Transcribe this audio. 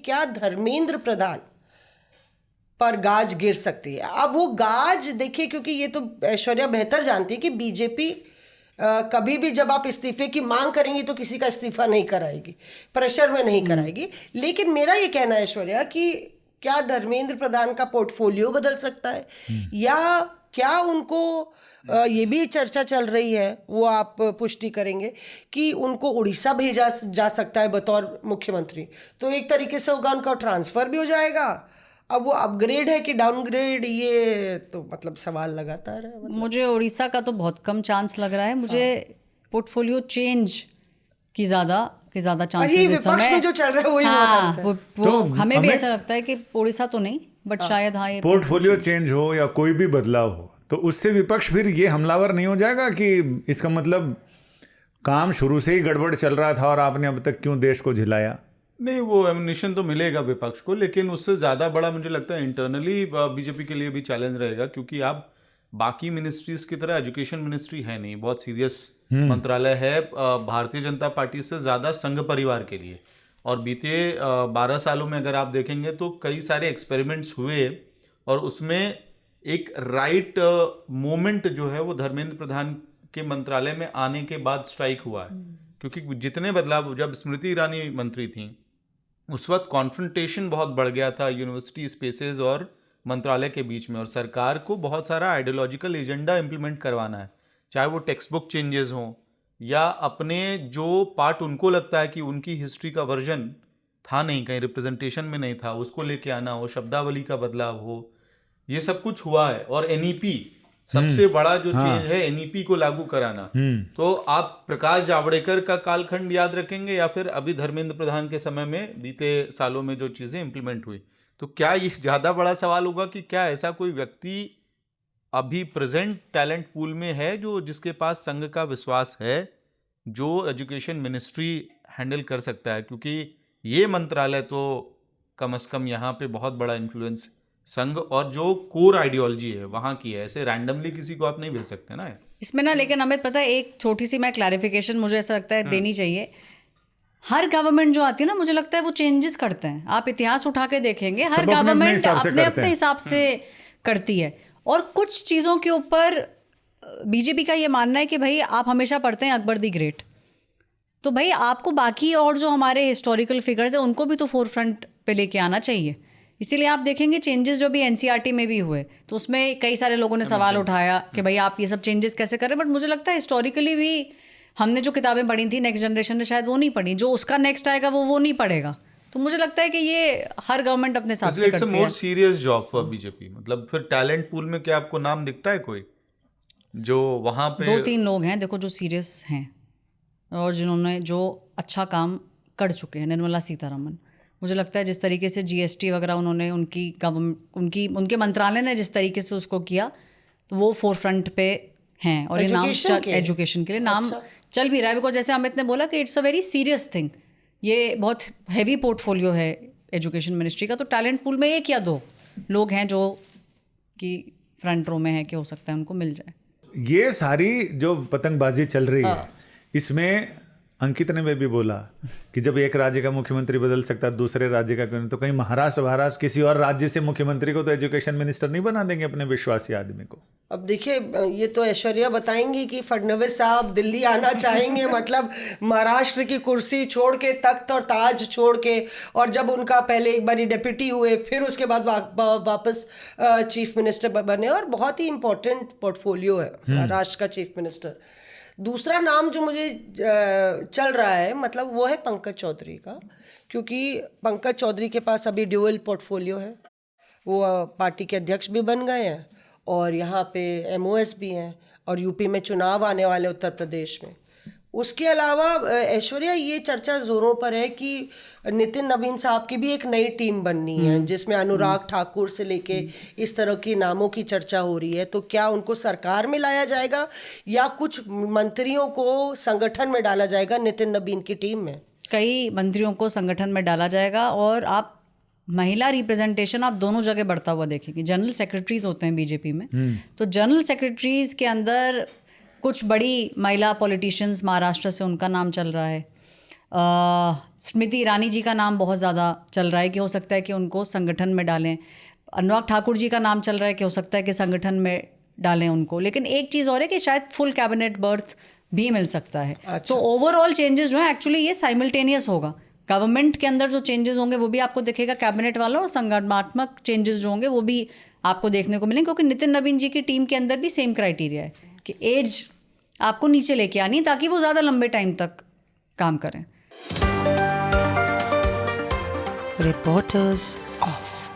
क्या धर्मेंद्र प्रधान पर गाज गिर सकती है। अब वो गाज देखिए, क्योंकि ये तो ऐश्वर्या बेहतर जानती है कि बीजेपी कभी भी जब आप इस्तीफे की मांग करेंगी तो किसी का इस्तीफा नहीं कराएगी, प्रेशर में नहीं कराएगी। लेकिन मेरा ये कहना है ऐश्वर्या कि क्या धर्मेंद्र प्रधान का पोर्टफोलियो बदल सकता है, या क्या उनको ये भी चर्चा चल रही है, वो आप पुष्टि करेंगे कि उनको उड़ीसा भेजा जा सकता है बतौर मुख्यमंत्री। तो एक तरीके से होगा, उनका ट्रांसफर भी हो जाएगा। अब वो अपग्रेड है कि डाउनग्रेड, ये तो मतलब सवाल लगातार है। मतलब मुझे उड़ीसा का तो बहुत कम चांस लग रहा है। मुझे पोर्टफोलियो चेंज की ज़्यादा चांसेस इस विपक्ष समय में जो चल रहा है वही हाँ, बता रहे थे। वो हमें भी ऐसा लगता है कि उड़ीसा तो नहीं, बट शायद हाँ, ये पोर्टफोलियो चेंज हो या कोई भी बदलाव हो तो उससे विपक्ष फिर ये हमलावर नहीं हो जाएगा कि इसका मतलब काम शुरू से ही गड़बड़ चल रहा था और आपने अब तक क्यों देश को झिलाया। नहीं, वो एमुनेशन तो मिलेगा विपक्ष को, लेकिन उससे ज़्यादा बड़ा मुझे लगता है इंटरनली बीजेपी के लिए भी चैलेंज रहेगा, क्योंकि आप बाकी मिनिस्ट्रीज की तरह एजुकेशन मिनिस्ट्री है नहीं, बहुत सीरियस मंत्रालय है भारतीय जनता पार्टी से ज़्यादा संघ परिवार के लिए। और बीते 12 सालों में अगर आप देखेंगे तो कई सारे एक्सपेरिमेंट्स हुए और उसमें एक राइट मोमेंट जो है वो धर्मेंद्र प्रधान के मंत्रालय में आने के बाद स्ट्राइक हुआ है। क्योंकि जितने बदलाव, जब स्मृति ईरानी मंत्री थी उस वक्त कॉन्फ्रंटेशन बहुत बढ़ गया था यूनिवर्सिटी स्पेसेस और मंत्रालय के बीच में, और सरकार को बहुत सारा आइडियोलॉजिकल एजेंडा इम्प्लीमेंट करवाना है, चाहे वो टेक्स्ट बुक चेंजेस हों या अपने जो पार्ट उनको लगता है कि उनकी हिस्ट्री का वर्जन था नहीं, कहीं रिप्रेजेंटेशन में नहीं था, उसको लेके आना हो, शब्दावली का बदलाव हो, ये सब कुछ हुआ है। और एनईपी सबसे बड़ा जो चेंज है, एनईपी को लागू कराना। तो आप प्रकाश जावड़ेकर का कालखंड याद रखेंगे या फिर अभी धर्मेंद्र प्रधान के समय में बीते सालों में जो चीजें इंप्लीमेंट हुई, तो क्या ये ज्यादा बड़ा सवाल होगा कि क्या ऐसा कोई व्यक्ति अभी प्रेजेंट टैलेंट पूल में है जो जिसके पास संघ का विश्वास है, जो एजुकेशन मिनिस्ट्री हैंडल कर सकता है। क्योंकि ये मंत्रालय तो कम से कम यहाँ पे बहुत बड़ा इन्फ्लुएंस संघ और जो कोर आइडियोलॉजी है वहाँ की है, ऐसे रैंडमली किसी को आप नहीं भेज सकते ना इसमें ना। लेकिन अमित, पता है, एक छोटी सी मैं क्लैरिफिकेशन मुझे ऐसा लगता है देनी चाहिए। हर गवर्नमेंट जो आती है ना, मुझे लगता है वो चेंजेस करते हैं। आप इतिहास उठा के देखेंगे, हर गवर्नमेंट अपने अपने हिसाब से करती है। और कुछ चीज़ों के ऊपर बीजेपी का ये मानना है कि भाई आप हमेशा पढ़ते हैं अकबर दी ग्रेट, तो भाई आपको बाकी और जो हमारे हिस्टोरिकल फिगर्स हैं उनको भी तो फोर फ्रंट पे लेके आना चाहिए। इसीलिए आप देखेंगे चेंजेस जो भी एनसीईआरटी में भी हुए तो उसमें कई सारे लोगों ने सवाल उठाया कि भाई आप ये सब चेंजेस कैसे कर रहे हैं। बट मुझे लगता है हिस्टोरिकली भी हमने जो किताबें पढ़ी थी, नेक्स्ट जनरेशन ने शायद वो नहीं पढ़ी, जो उसका नेक्स्ट आएगा वो नहीं पढ़ेगा। तो मुझे लगता है कि ये हर गवर्नमेंट अपने हिसाब से करती है। More serious job for BJP. मतलब फिर टैलेंट पूल में क्या आपको नाम दिखता है कोई जो वहाँ पे? 2-3 लोग हैं देखो जो सीरियस हैं और जिन्होंने जो अच्छा काम कर चुके हैं। निर्मला सीतारमण, मुझे लगता है जिस तरीके से जीएसटी वगैरह उन्होंने उनके मंत्रालय ने जिस तरीके से उसको किया तो वो फोर फ्रंट पे हैं। और ये नाम एजुकेशन के लिए नाम चल भी रहा है, बिकॉज जैसे अमित ने बोला कि it's a very serious thing. ये बहुत हैवी पोर्टफोलियो है एजुकेशन मिनिस्ट्री का। तो टैलेंट पूल में 1 या 2 लोग हैं जो कि फ्रंट रो में है कि हो सकता है उनको मिल जाए। ये सारी जो पतंगबाजी चल रही है इसमें अंकित ने भी बोला कि जब एक राज्य का मुख्यमंत्री बदल सकता है दूसरे राज्य का क्यों, तो कहीं महाराष्ट्र किसी और राज्य से मुख्यमंत्री को तो एजुकेशन मिनिस्टर नहीं बना देंगे अपने विश्वासी आदमी को? अब देखिए, ये तो ऐश्वर्या बताएंगी कि फडणवीस साहब दिल्ली आना चाहेंगे, मतलब महाराष्ट्र की कुर्सी छोड़ के, तख्त और ताज छोड़ के, और जब उनका पहले एक बारी डेप्यूटी हुए फिर उसके बाद वापस चीफ मिनिस्टर बने, और बहुत ही इंपॉर्टेंट पोर्टफोलियो है महाराष्ट्र का चीफ मिनिस्टर। दूसरा नाम जो मुझे चल रहा है मतलब वो है पंकज चौधरी का, क्योंकि पंकज चौधरी के पास अभी ड्यूअल पोर्टफोलियो है। वो पार्टी के अध्यक्ष भी बन गए हैं और यहाँ पे एमओएस भी हैं, और यूपी में चुनाव आने वाले उत्तर प्रदेश में। उसके अलावा ऐश्वर्या, ये चर्चा जोरों पर है कि नितिन नवीन साहब की भी एक नई टीम बननी है जिसमें अनुराग ठाकुर से लेके इस तरह के नामों की चर्चा हो रही है। तो क्या उनको सरकार में लाया जाएगा या कुछ मंत्रियों को संगठन में डाला जाएगा नितिन नवीन की टीम में? कई मंत्रियों को संगठन में डाला जाएगा और आप महिला रिप्रेजेंटेशन आप दोनों जगह बढ़ता हुआ देखेंगे। जनरल सेक्रेटरीज होते हैं बीजेपी में, तो जनरल सेक्रेटरीज के अंदर कुछ बड़ी महिला पॉलिटिशियंस महाराष्ट्र से उनका नाम चल रहा है। स्मृति ईरानी जी का नाम बहुत ज़्यादा चल रहा है कि हो सकता है कि उनको संगठन में डालें। अनुराग ठाकुर जी का नाम चल रहा है कि हो सकता है कि संगठन में डालें उनको। लेकिन एक चीज़ और है कि शायद फुल कैबिनेट बर्थ भी मिल सकता है। तो ओवरऑल चेंजेस जो है एक्चुअली ये साइमल्टेनियस होगा। गवर्नमेंट के अंदर जो चेंजेस होंगे वो भी आपको दिखेगा कैबिनेट वाला, और संगठनात्मक चेंजेस जो होंगे वो भी आपको देखने को मिलेंगे, क्योंकि नितिन नवीन जी की टीम के अंदर भी सेम क्राइटेरिया है कि एज आपको नीचे लेके आनी ताकि वो ज़्यादा लंबे टाइम तक काम करें। Reporters of.